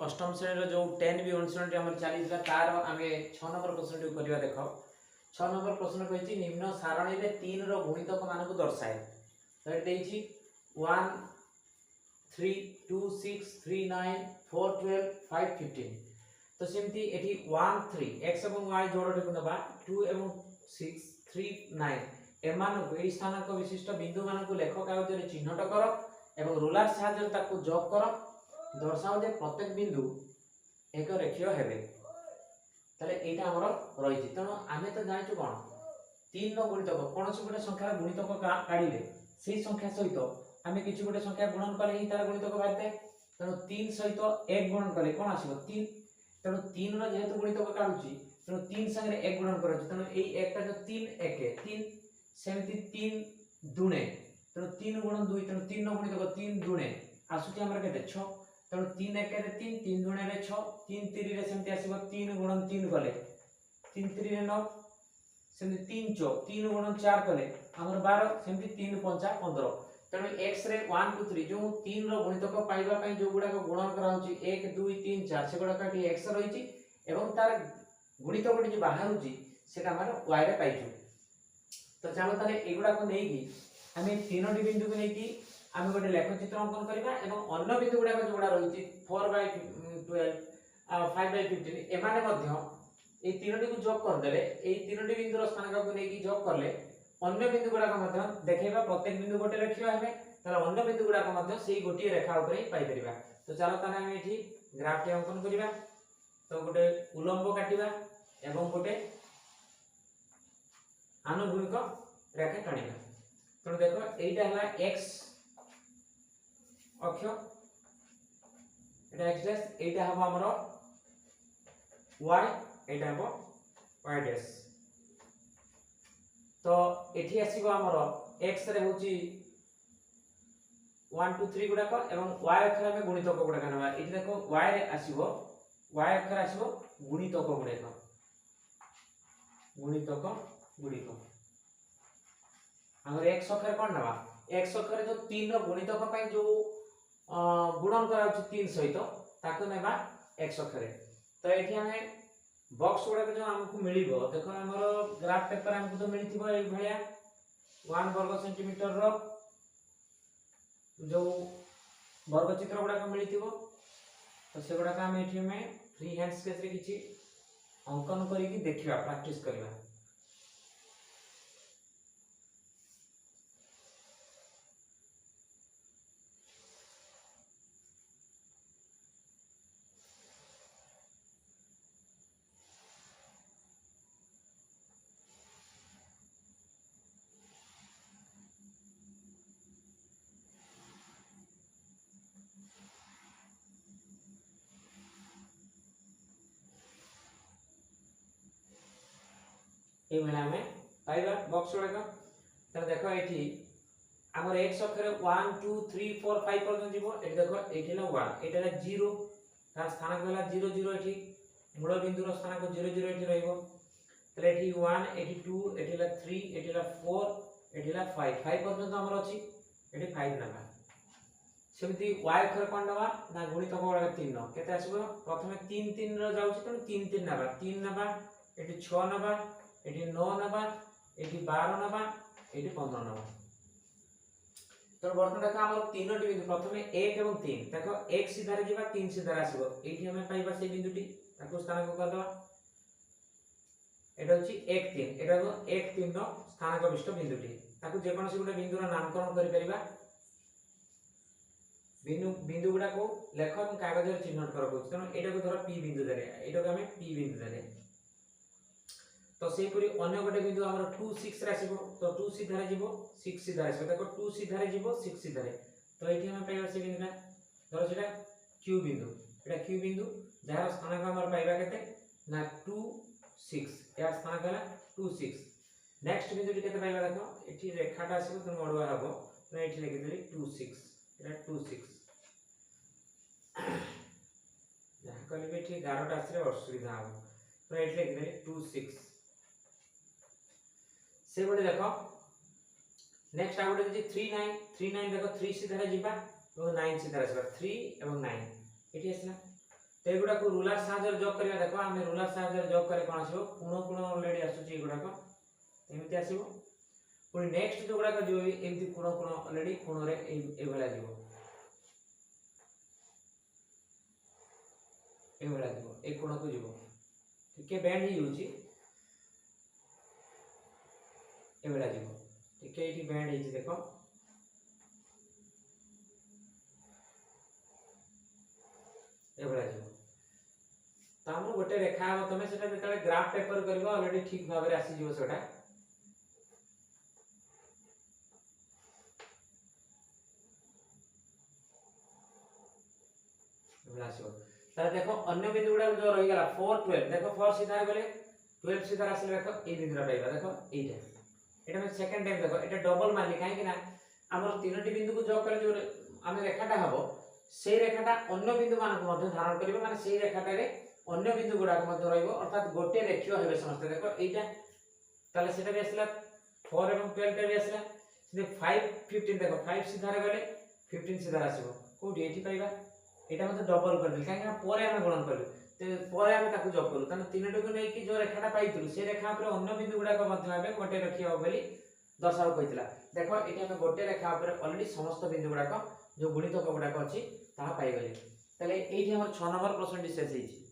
अष्टम श्रेणी जो 10 भी अनुसरण आम चली तार आम 6 नंबर प्रश्न टी करवा देख 6 नंबर प्रश्न कही निम्न सारणी में 3 गुणितक मान दर्शाए तो ये 1 3 2 6 3 9 4 12 5 15 तो सेमती एठी 1 3 x एवं y जोड़े को नबा 2 एवं 6 3 9 एमान को ए स्थानक विशिष्ट बिंदु मान को लेख कागज रे चिन्हट कर एवं रूलर सहायता ताको जॉब कर दर्शाओ जे प्रत्येक बिंदु एक रेखीय हेबे ताले एटा हमर रहिछि तनो आमे तो जानिछु कोन 3 नो गुणितक कोनोसी गोटे संख्या गुणितक काढिले सेही संख्या सहित आमे किछि गोटे संख्या गुणन कले ही तार गुणितक बाहरते तनो 3 सहित 1 गुणन कले कोन आसीबो 3 तनो 3 रो जेहेतु गुणितक काढुछि तनो 3 संगे 1 गुणन करछि तनो एई 1 टा जो 3 1 3 सेमति 3 दुणे तनो 3 गुणन 2 तनो 3 नो गुणितक 3 दुणे आसुछि हमर केते 6 तनो 3 1 रे 3 3 दुणे रे 6 3 3 रे सेमति आसीबो 3 गुणन 3 कले 3 3 रे 9 सेमति 3 4 3 गुणन 4 कले हमर 12 सेमति 3 5 15 तनो x रे 1 2 3 जो 3 रो गुणितक पाइबा पई जो गुडा को गुणन करा होची 1 2 3 4 से गुडा काटी x रहिची एवं तार गुणितक जे बाहर होची सेटा हमर y रे पाइछु तो चलो ताले एगुडा को नेकी हमें तीनोटी बिंदु को नेकी आम गोटे लेख चित्र अंकन करबा एवं अन्य बिंदु गुडा जोड़ा रही 4/12 5/15 एमाने मध्य ए तीनोटी को जोग कर देले ए तीनोटी बिंदुर स्थानक को नेकी जोग करले अन्य बिंदु गुडा मध्य देखेबा प्रत्येक बिंदु गोटे रेखीय हेबे तार अन्य बिंदु गुडा मध्य सेही गोटे रेखा ऊपर पाई परिबा तो चलो ताने हम एठी ग्राफ टे अंकन करबा तो गोटे उलंब काटिबा एवं गोटे आनुभूमिक रेखा टाणिबा तो देखो एटा हला x अक्ष एटा x डैश एटा हबो हमर y एटा हबो y डैश तो एठी आसीबो हमर x रे होची 1 2 3 गुडा को एवं y अक्ष रे गुणितक गुडा करबा एठी देखो y रे आसीबो y अक्ष रे आसीबो गुणितक गुडिक हमर x अक्ष रे कोन नबा x अक्ष रे जो 3 रो गुणितक पई जो गुणन करा 3 सहित ताको नेबा x अक्ष रे तो एठी हमें बॉक्स गुडा जो हमकु मिलिबो देखो हमर ग्राफ पेपर हमकु तो मिलिथिबो ए भलिया 1 वर्ग सेंटीमीटर रो जो वर्ग चित्र गुडा को मिलिथिबो तो से गुडा का हम एठी में फ्री हैंड स्केच रे किछि अंकन करी कि देखिबा प्रैक्टिस करबा ए मेला में पाइबा बॉक्स गुडा तो देखो एठी हमर x अक्ष रे 1 2 3 4 5 पर्यंत जीवो एठी देखो एठी ला 1 एटा ला 0 तार स्थानक गला 0 0 एठी मूल बिंदु रो स्थानक 0 0 एठी रहइबो तले एठी 1 एठी 2 एठी ला 3 एठी ला 4 एठी ला 5 5 पर्यंत हमर अछि एठी 5 नबा सेमति y अक्ष रे कोन नबा ना गुणितक गुडा 3 न केते आसीबो प्रथमे 3 3 रो जाउछि त 3 3 नबा एठी 6 नबा एठी 9 नबा एठी 12 नबा एठी 15 नबा तो वर्तमान देखो हमर तीनोटी बिंदु प्रथमे 1 एवं 3 देखो 1 सीधा रे जीवा 3 सीधा रे आसीबो एठी हमें पाइबा से बिंदुटी ताको स्थानक कर दवा एटा होची 1 3 एटा 1 3 नो स्थानक विशिष्ट बिंदुटी ताको जे कोनसी गुटे बिंदुर नामकरण करि परिबा बिंदु गुडा को लेख और कागज रे चिन्हट कर कहू तनो एटा को धर p बिंदु देले एटा को हमें p बिंदु देले तो सेही परि अन्य गोटे बिंदु हमर 2 6 रे आसीबो तो 2 सीधा रे जीवो 6 सीधा रे देखो 2 सीधा रे जीवो 6 सीधा रे तो एठी हम पाइबा से बिंदुटा धर सेटा q बिंदु एटा q बिंदु जहार स्थानक हमर पाइबा केते ना 2 6 या स्थानक हला 2 6 नेक्स्ट बिंदुटी केते पाइबा देखो एठी रेखाटा आसीबो त मोडवा हबो तो एठी लिखि देली 2 6 एटा 2 6 जहा कहले एठी 11टा आसीले असुविधा हबो तो एठी लिखि देली 2 6 से गोटे देखो नेक्स्ट आ गोटे जे 3 9 3 9 देखो 3 सीधा रे जीबा और 9 सीधा रे 3 एवं 9 एठी आसला तो एगुड़ा को रूलर साहाଯ୍य जॉब करबा देखो आमे रूलर साहाଯ୍य जॉब करे कोन आसीबो कोण कोण ऑलरेडी आसुची एगुड़ा को एमिति आसीबो पुनी नेक्स्ट जो गुड़ा को जो एमिति कोण कोण ऑलरेडी कोण रे ए भला जीवो ए भला जीवो ए कोण को जीवो ठीक है बैंड ही होची ए भला जीवो ठीक है एटी बैंड हिची देखो ए भला जीवो तामु गोटे रेखा हम तमे सेटा जेतले ग्राफ पेपर करबो ऑलरेडी ठीक भाबे रे आसी जीवो सेटा आसो तार देखो अन्य बिंदु गुडा जो रही गला 4 12 देखो 4 सीधा गले 12 सीधा आसे देखो ए बिंदु पाइबा देखो एटा एटा में सेकंड टाइम देखो एटा डबल मानली काहे कि ना हमर तीनटी बिंदु को जो करे जो हम रेखाटा हबो से रेखाटा अन्य बिंदु मान को मध्य धारण करिबो माने से रेखाटा रे अन्य बिंदु गुडा को मध्य रहइबो अर्थात गोटे रेखीय हेबे समस्त देखो एटा ताले सेटा भी आसला 4 एवं 12 टा भी आसला से 5 15 देखो 5 सीधा रे गले 15 सीधा आसीबो कोठी एठी पाइबा एटा मतलब डबल कर दिल काहे परे हम गणन करलु ते परे हम ताकू जॉब करलु तने तीनटो को नै कि जो रेखाटा पाइतलु से रेखा पर अन्य बिंदु गुडा को मध्य हेबे गोटे रेखीय हो बोली दर्शाव कहितला देखो एटा हम गोटे रेखा पर ऑलरेडी समस्त बिंदु गुडा को जो गुणितक गुडा को अछि ता पाइ गले तले एठी हमर 6 नंबर प्रश्न डिस्कस हेछि।